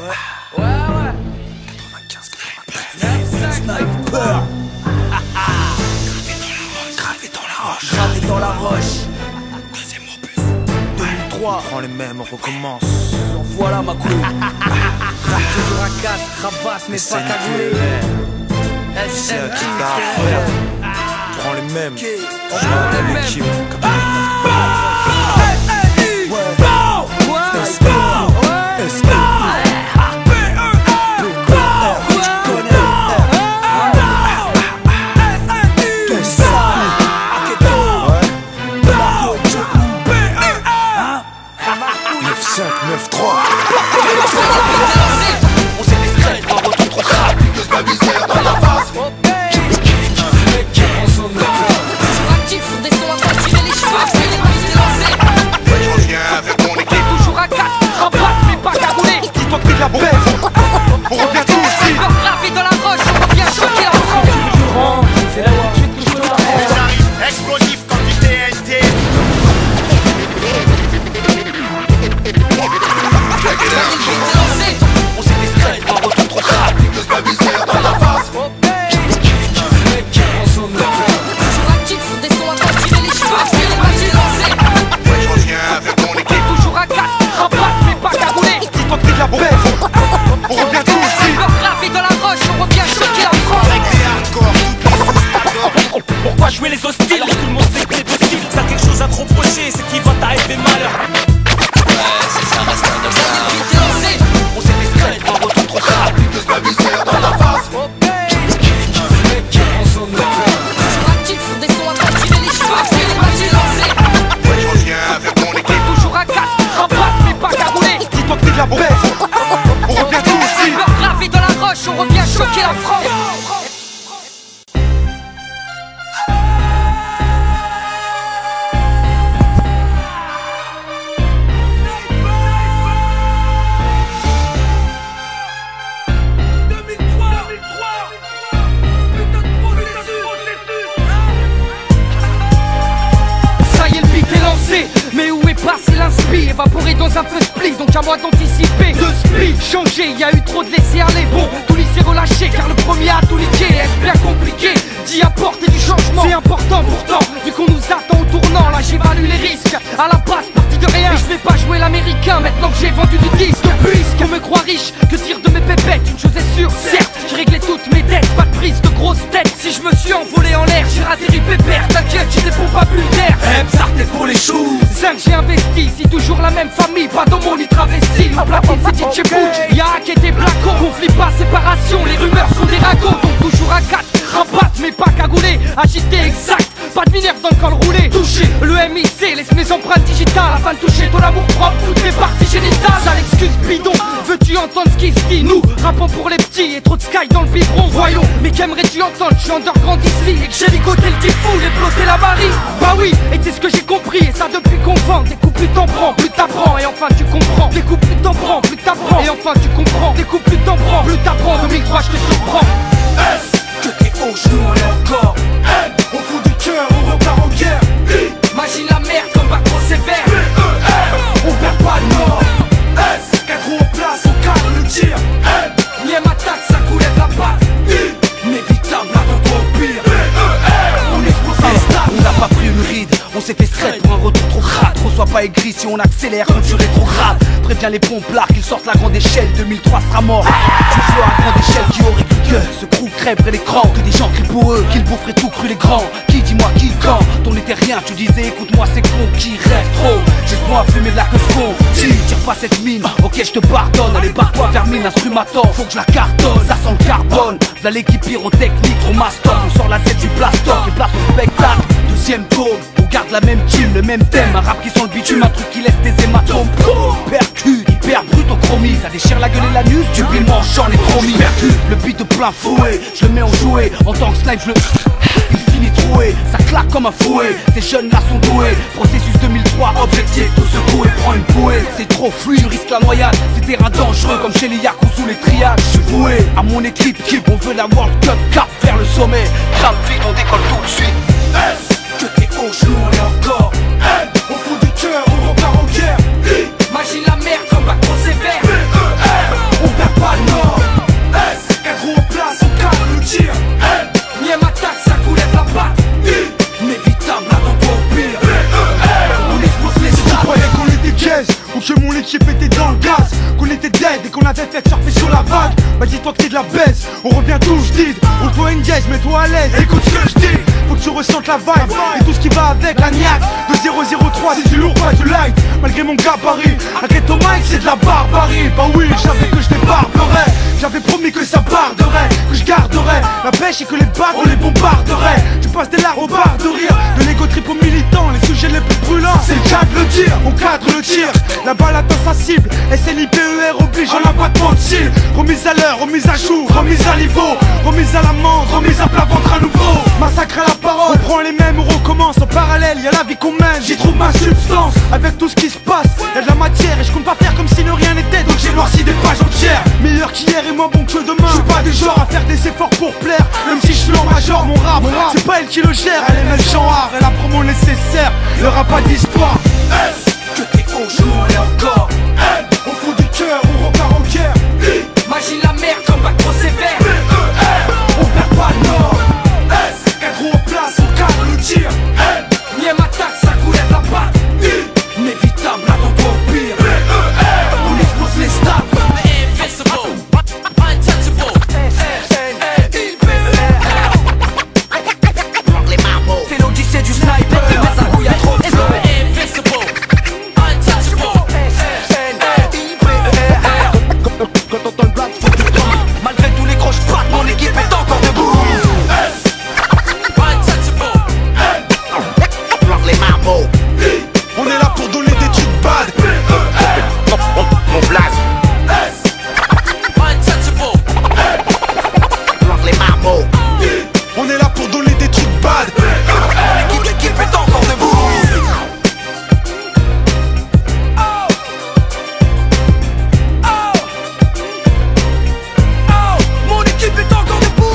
Ouais, ouais. 95, Sniper. Gravé dans la roche. Gravé dans la roche. Deuxième opus. 2003. Prends les mêmes, on recommence. Voilà ma couille. Toujours à 4, rabat mais pas cagoulé. C'est à qui t'as affaire. Prends les mêmes. Je les mêmes. l'équipe. On s'est discret, on retourne trop crade. Que ma misère dans la face. Actif, font des sons à pas tirer les cheveux. C'est les mains lancées. Je reviens avec mon équipe. Toujours à 4, rabat mais pas cagoulé. Dis-toi que t'es de la baisse. On revient tous ici. Gravé dans la roche, on revient choquer la France. C'est là tout de suite que je te l'arrête. J'arrive explosif comme du TNT. On s'est discret, on retourne trop crade. Que ma misère dans la face. Toujours actif, font des sons à pas tirer les cheveux. C'est les mains lancées. Je reviens avec mon équipe. Toujours à 4, rabat mais pas cagoulé. Dis-toi que t'es de la baisse. On revient tous ici. Gravé dans la roche, on revient choquer la France. Avec des hardcore, toutes les sous Pourquoi jouer les hostiles? Tout le monde sait que t'es possible. T'as quelque chose à te reprocher, c'est qu'il va t'arriver malheur. On s'est discret, on retourne trop crade. Que ma misère dans la face. Toujours actif, font des sons à pas tirer les cheveux. C'est les mains lancées. Je reviens avec mon équipe. Toujours à 4, rabat mais pas cagoulé. Dis-toi que t'es de la baisse. On revient tous ici. Gravé dans la roche, on revient choquer la France. Ça y est, le beat est lancé. Mais où est passé l'inspi? Évaporé dans un feu split, donc à moi d'anticiper. De speed, changer, y a eu trop de laisser aller. Bon, tout lycée relâché, car le premier a tout niqué. Est-ce bien compliqué d'y apporter du changement? C'est important pourtant, vu qu'on nous attend au tournant. Là j'évalue les risques, à la base partie de rien. Et je vais pas jouer l'américain maintenant que j'ai vendu du disque. Puisqu'on me croit riche, que dire de mes pépettes? Une chose est sûre, certes, j'ai réglé toutes mes dettes. Pas de prise de grosse tête. Si je me suis envolé en l'air, j'ai atterri pépère. T'inquiète, j'ai des pompes à plus d'air. Ça t'es pour les choux. 5 j'ai investi, si toujours la même famille, pas dans mon lit travesti. Ma platine c'est DJ Book, y'a hack et des blacos. Conflit pas, séparation, les rumeurs sont des ragots. Donc toujours à 4, rabat mais pas cagoulé. Agité exact, pas de mineur dans le col roulé. Touché, le MIC laisse mes empreintes digitales. Afin de toucher ton amour propre, toutes les parties génitales. Ça l'excuse bidon, veux-tu entendre ce qui se dit? Nous, rappons pour les petits et trop de sky dans le biberon. Voyons, mais qu'aimerais-tu entendre? Je suis underground ici et que j'ai ligoté le diffou, les bloqué la Marie. Bah oui, et c'est ce que j'ai compris, et ça depuis qu'on vend. Des coups plus t'en prends, plus t'apprends, et enfin tu comprends. Des coups plus t'en prends, plus t'apprends, et enfin tu comprends. Des coups plus t'en prends, plus t'apprends. 2003 je te surprends. Que t'es au genou, on est encore. Au fond du cœur, on repart en guerre. Imagine la merde comme bac trop sévère. On perd pas de mort. Quatre roues en place, on cadre le tir. Miem attaque, ça coulait de la patte. Inévitable, attends-toi au pire. On explose les stades. On n'a pas pris une ride, on s'est fait straight pour un retour trop crade. Trop sois pas aigri si on accélère quand tu rétrogrades. Préviens les pompes là qu'ils sortent la grande échelle. 2003 sera mort. Tu vois à grande échelle qui aurait cru que ce crew crèverait l'écran. Que des gens crient pour eux, qu'ils boufferaient tout cru les grands. Qui dis-moi qui quand? T'en étais rien, tu disais écoute-moi c'est con qui rêve trop. J'ai ce point à fumer de la queue con. Si tire pas cette mine, ok je te pardonne. Allez barre-toi vers mine, instrumator, faut que je la cartonne. Ça sent le carbone, v'là l'équipe pyrotechnique, trop master. On sort la tête du plastoc et place au spectacle. Deuxième tome, on garde la même team, le même thème. Un rap qui sent le bitume, un truc qui laisse des hématomes. Percute, hyper brut au chromie. Ça déchire la gueule et l'anus, du bill manchant les promis. Percute, le beat de plein fouet, je le mets en jouet. En tant que snipe, je le... Il finit troué, ça claque comme un fouet. Ces jeunes là sont doués. Processus 2003, objectif, tout secoué. Prends une bouée, c'est trop fluide, tu risques la noyade. C'est terrain dangereux comme chez les Yakuza ou les triades. Je suis voué à mon équipe, on veut la World Cup, cap vers le sommet. Crame vite, on décolle tout de suite. Que t'es au genou, on est encore. Au fond du cœur, on repart en guerre. Imagine la merde comme bac trop sévère. On perd ouais, dès qu'on avait fait surfer sur la vague. Bah dis-toi que t'es de la baisse, on revient touche did. Roule-toi une dièse, mets-toi à l'aise, écoute ce que je dis. Faut que tu ressentes la vibe et tout ce qui va avec la niaque. De 003 c'est du lourd, pas du light. Malgré mon gabarit, arrête au mic c'est de la barbarie. Bah oui, je savais que je débarquerais. J'avais promis que ça barderait, que je garderais la pêche et que les bagues on les bombarderait. Tu passes des larmes au bar de rire, de l'ego trip aux militants, les sujets les plus brûlants. C'est le cas de le dire, on cadre le tir. La balle atteint sa cible, SNIPER oblige, on n'a pas de mentir. Remise à l'heure, remise à jour, remise à niveau, remise à l'amende, remise à plat ventre à nouveau. Massacre à la parole, on prend les mêmes, on recommence. En parallèle, y'a la vie qu'on mène, j'y trouve ma substance. Avec tout ce qui se passe, y'a de la matière et je compte pas faire comme si ne rien n'était. Donc j'ai noirci des pages entières. Meilleur qu'hier et moins bon que demain. J'suis pas du genre à faire des efforts pour plaire. Même si j'suis en major, mon rap, c'est pas elle qui le gère. Elle aime le champ art, elle a promo nécessaire. Y'aura pas d'histoire. Que t'es au jour et encore. On fout du cœur, on repart en guerre. Imagine la mer comme bac trop sévère. On perd pas le nord. Cadre en place, on cadre le tir. Miem attaque, ça coulève la patte. Inévitable, attends-toi au pire. On explose les stades. C'est l'odyssée du sniper, mais ça rouille à trop de flow. Malgré tous les croches pattes, mon équipe est encore debout. On est là pour donner des trucs bad. Mon blaze, On est là pour donner des trucs bad. L'équipe est encore debout. Mon équipe est encore debout.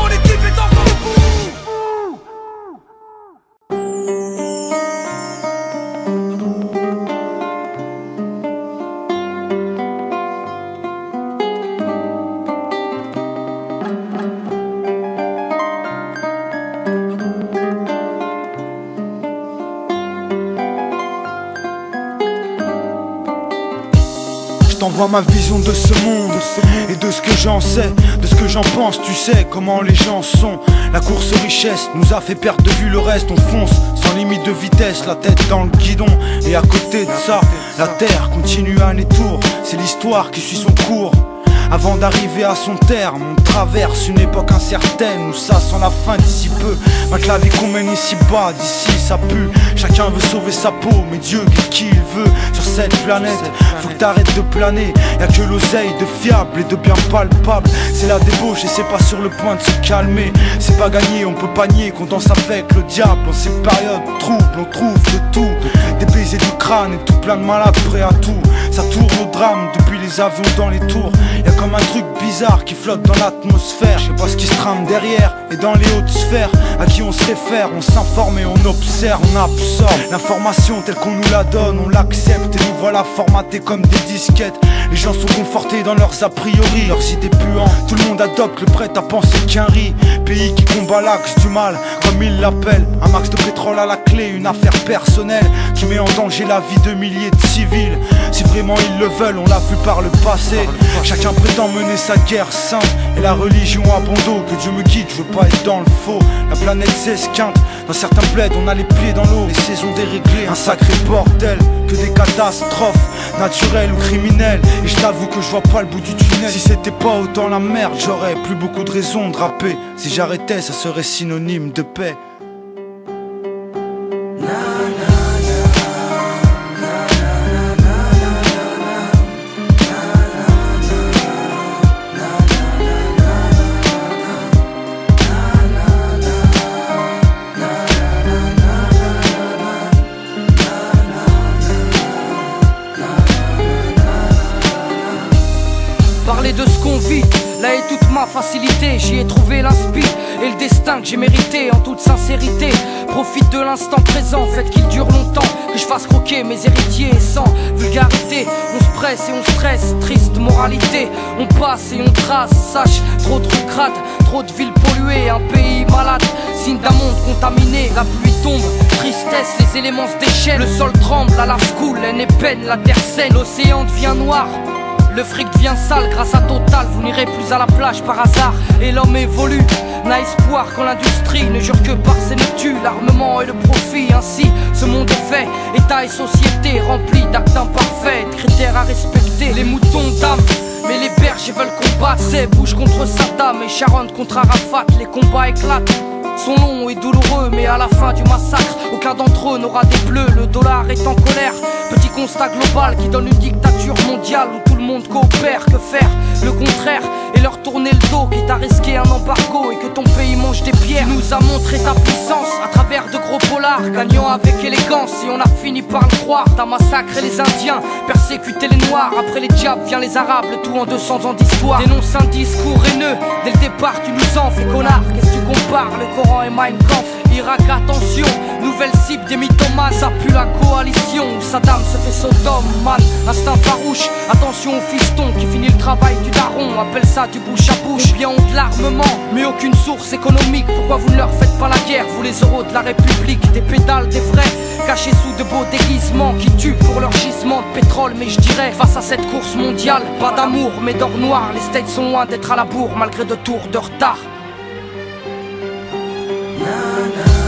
Mon équipe est encore debout. Je t'envoie ma vision de ce monde et de ce que j'en sais, de ce que j'en pense. Tu sais comment les gens sont. La course aux richesses nous a fait perdre de vue le reste. On fonce sans limite de vitesse, la tête dans le guidon. Et à côté de ça, la terre continue à aller tour. C'est l'histoire qui suit son cours. Avant d'arriver à son terme, on traverse une époque incertaine où ça sent la fin d'ici peu. Malgré la vie qu'on mène ici bas, d'ici ça pue. Chacun veut sauver sa peau, mais Dieu guide qui il veut. Sur cette planète, faut que t'arrêtes de planer. Y'a que l'oseille de fiable et de bien palpable. C'est la débauche et c'est pas sur le point de se calmer. C'est pas gagné, on peut pas nier qu'on danse avec le diable. En ces périodes troubles, on trouve de tout. Des baisers du crâne et tout plein de malades prêts à tout. Ça tourne au drame depuis les avions dans les tours. Y'a comme un truc bizarre qui flotte dans l'atmosphère. Je sais pas ce qui se trame derrière et dans les hautes sphères. À qui on se réfère, on s'informe et on observe, on absorbe l'information telle qu'on nous la donne, on l'accepte et nous voilà formatés comme des disquettes. Les gens sont confortés dans leurs a priori, leurs idées puantes. Tout le monde adopte le prêt à penser qu'un riz. Pays qui combat l'axe du mal, comme ils l'appellent. Un max de pétrole à la clé, une affaire personnelle qui met en danger la vie de milliers de civils. Si vraiment ils le veulent, on l'a vu par le passé. Chacun prétend mener sa guerre sainte et la religion a bon dos. Que Dieu me guide, je veux pas être dans le faux. La planète s'esquinte, dans certains plaids on a les pieds dans l'eau. Les saisons déréglées, un sacré bordel. Que des catastrophes, naturelles ou criminelles. Et je t'avoue que je vois pas le bout du tunnel. Si c'était pas autant la merde, j'aurais plus beaucoup de raisons de rapper. Si j'arrêtais, ça serait synonyme de paix. Parler de ce qu'on vit, là est toute ma facilité, j'y ai trouvé l'inspi et le destin que j'ai mérité en toute sincérité. Profite de l'instant présent, faites qu'il dure longtemps, que je fasse croquer mes héritiers sans vulgarité. On se presse et on stresse, triste moralité. On passe et on trace, sache, trop de trucs crades, trop de villes polluées, un pays malade, signe d'un monde contaminé. La pluie tombe, tristesse, les éléments se déchaînent. Le sol tremble, la lave coule, haine et peine, la terre saigne. L'océan devient noir, le fric devient sale grâce à Total. Vous n'irez plus à la plage par hasard. Et l'homme évolue, n'a espoir quand l'industrie ne jure que par ses noctus, l'armement et le profit. Ainsi ce monde est fait, état et société remplis d'actes imparfaits, de critères à respecter. Les moutons d'âme, mais les bergers veulent combattre. C'est Bush contre Saddam et Sharon contre Arafat. Les combats éclatent, sont longs et douloureux, mais à la fin du massacre, aucun d'entre eux n'aura des bleus. Le dollar est en colère, petit constat global qui donne une dictature mondiale où tout le monde coopère. Que faire? Le contraire, et leur tourner le dos, quitte à risquer un embargo et que ton pays mange des pierres. Tu nous as montré ta puissance à travers de gros polars, gagnant avec élégance, et on a fini par le croire. T'as massacré les Indiens, persécuté les Noirs, après les diables vient les Arabes, le tout en 200 ans d'histoire. Dénonce un discours haineux, dès le départ tu nous en fais connard. Qu'est-ce que tu compares? Le Coran et Mein Kampf. Irak, attention, nouvelle cible des mythomanes. Ça pue la coalition où Saddam se fait Sodome, man. Instinct farouche, attention au fiston qui finit le travail du daron. Appelle ça du bouche à bouche. Combien ont de l'armement, mais aucune source économique. Pourquoi vous ne leur faites pas la guerre, vous les euros de la République? Des pédales, des vrais, cachés sous de beaux déguisements qui tuent pour leur gisement de pétrole. Mais je dirais, face à cette course mondiale, pas d'amour mais d'or noir. Les States sont loin d'être à la bourre malgré 2 tours de retard. Na, na.